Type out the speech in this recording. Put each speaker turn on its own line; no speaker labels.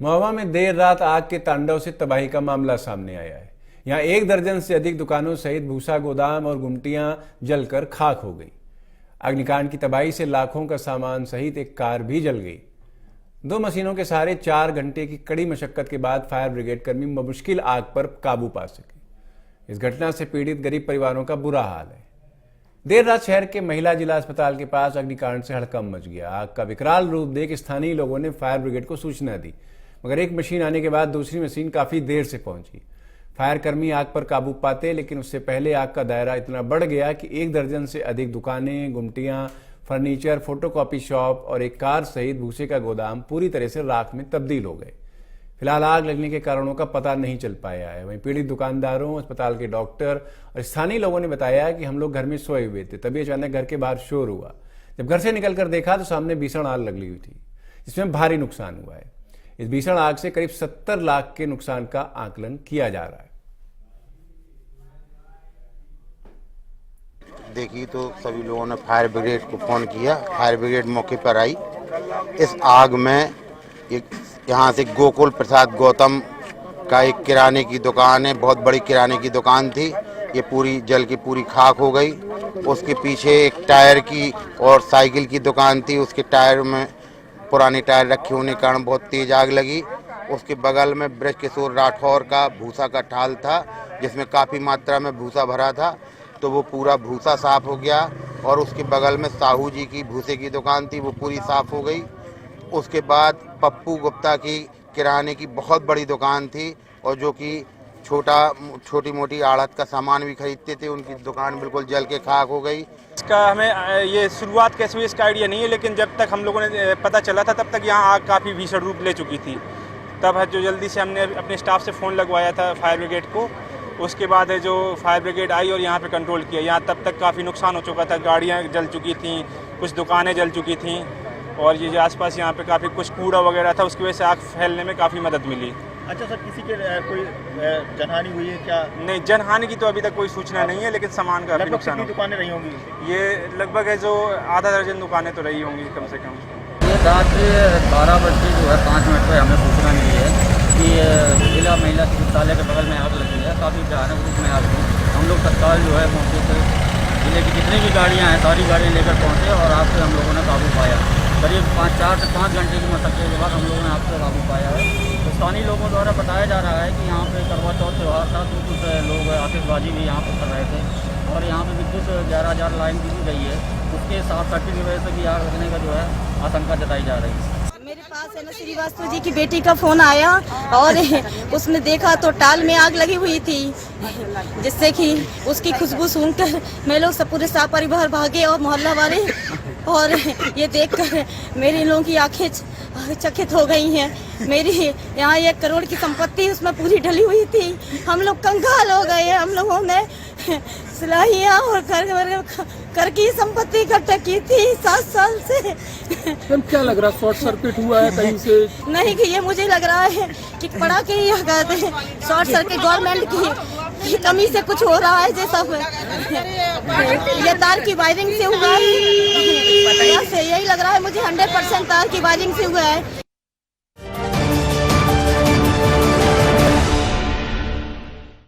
महुआ में देर रात आग के तांडव से तबाही का मामला सामने आया है। यहाँ 1 दर्जन से अधिक दुकानों सहित भूसा गोदाम और गुमटियां जलकर खाक हो गई। अग्निकांड की तबाही से लाखों का सामान सहित एक कार भी जल गई। 2 मशीनों के सहारे 4 घंटे की कड़ी मशक्कत के बाद फायर ब्रिगेड कर्मी मुश्किल आग पर काबू पा सके। इस घटना से पीड़ित गरीब परिवारों का बुरा हाल है। देर रात शहर के महिला जिला अस्पताल के पास अग्निकांड से हड़कंप मच गया। आग का विकराल रूप देख स्थानीय लोगों ने फायर ब्रिगेड को सूचना दी, मगर एक मशीन आने के बाद दूसरी मशीन काफी देर से पहुंची। फायर कर्मी आग पर काबू पाते, लेकिन उससे पहले आग का दायरा इतना बढ़ गया कि 1 दर्जन से अधिक दुकानें, गुमटियां, फर्नीचर, फोटोकॉपी शॉप और एक कार सहित भूसे का गोदाम पूरी तरह से राख में तब्दील हो गए। फिलहाल आग लगने के कारणों का पता नहीं चल पाया है। वहीं पीड़ित दुकानदारों, अस्पताल के डॉक्टर और स्थानीय लोगों ने बताया कि हम लोग घर में सोए हुए थे, तभी अचानक घर के बाहर शोर हुआ। जब घर से निकलकर देखा तो सामने भीषण आग लगी हुई थी, जिसमें भारी नुकसान हुआ है। इस भीषण आग से करीब 70 लाख के नुकसान का आकलन किया जा रहा है।
देखी तो सभी लोगों ने फायर ब्रिगेड को फोन किया। फायर ब्रिगेड मौके पर आई। इस आग में यहाँ से गोकुल प्रसाद गौतम का एक किराने की दुकान है, बहुत बड़ी किराने की दुकान थी। ये पूरी जल की पूरी खाक हो गई। उसके पीछे एक टायर की और साइकिल की दुकान थी, उसके टायर में पुराने टायर रखे होने के कारण बहुत तेज आग लगी। उसके बगल में ब्रज किशोर राठौर का भूसा का ठाल था, जिसमें काफ़ी मात्रा में भूसा भरा था, तो वो पूरा भूसा साफ हो गया। और उसके बगल में साहू जी की भूसे की दुकान थी, वो पूरी साफ हो गई। उसके बाद पप्पू गुप्ता की किराने की बहुत बड़ी दुकान थी, और जो कि छोटी मोटी आड़त का सामान भी खरीदते थे, उनकी दुकान बिल्कुल जल के खाक हो गई।
इसका हमें ये शुरुआत कैसे हुई इसका आइडिया नहीं है, लेकिन जब तक हम लोगों ने पता चला था तब तक यहाँ आग काफ़ी भीषण रूप ले चुकी थी। तब है जो जल्दी से हमने अपने स्टाफ से फ़ोन लगवाया था फायर ब्रिगेड को। उसके बाद है जो फायर ब्रिगेड आई और यहाँ पे कंट्रोल किया। यहाँ तब तक काफ़ी नुकसान हो चुका था, गाड़ियाँ जल चुकी थी, कुछ दुकानें जल चुकी थी, और ये जो आसपास यहाँ पे काफ़ी कुछ कूड़ा वगैरह था, उसकी वजह से आग फैलने में काफ़ी मदद मिली।
अच्छा सर, किसी के कोई जनहानि हुई है क्या?
नहीं, जनहानि की तो अभी तक कोई सूचना नहीं है, लेकिन सामान का नुकसान।
कितनी दुकानें रही होंगी?
ये लगभग है जो आधा दर्जन दुकानें तो रही होंगी कम से कम।
ये रात 12 बजे जो है 5 मिनट पर हमें सूचना मिली है कि जिला महिला चिकित्सालय के बगल में आग लगी है। काफ़ी भयानक रूप में आग हुई। हम लोग तत्काल जो है मौके पर जिले की जितनी भी गाड़ियाँ हैं सारी गाड़ियाँ लेकर पहुँचे और आग से हम लोगों ने काबू पाया। करीब 4 से 5 घंटे की मशक्कत के बाद हम लोगों ने आग से काबू पाया है। तो स्थानीय लोगों द्वारा बताया जा रहा है कि यहाँ पे करवा चौथ त्यौहार था, तो कुछ लोग आतिशबाजी भी यहाँ पर कर रहे थे, और यहाँ पे विद्युत 11,000 लाइन दी गई है। उसके शॉर्ट सर्किट की वजह से भी आग लगने का जो है आशंका जताई जा रही है।
मेरे पास है ना श्रीवास्तव जी की बेटी का फोन आया, और उसने देखा तो टाल में आग लगी हुई थी, जिससे कि उसकी खुशबू सूंघकर मैं लोग सब पूरे साथ परिवार भागे और मोहल्ला वाले, और ये देखकर मेरे लोगों की आंखें चकित हो गई हैं। मेरी यहाँ 1 करोड़ की संपत्ति उसमें पूरी ढली हुई थी। हम लोग कंगाल हो गए। हम लोगों ने सिलाइयाँ और घर की संपत्ति इकट्ठा की थी 7 साल से।
क्या लग रहा है, शॉर्ट सर्किट हुआ है कहीं से?
नहीं, कि ये मुझे लग रहा है कि पड़ा के ही कहते हैं शॉर्ट सर्किट गवर्नमेंट की कमी से कुछ हो रहा है। जैसा ये तार की वायरिंग से हुआ है, यही लग रहा है मुझे। 100% तार की वायरिंग से हुआ है।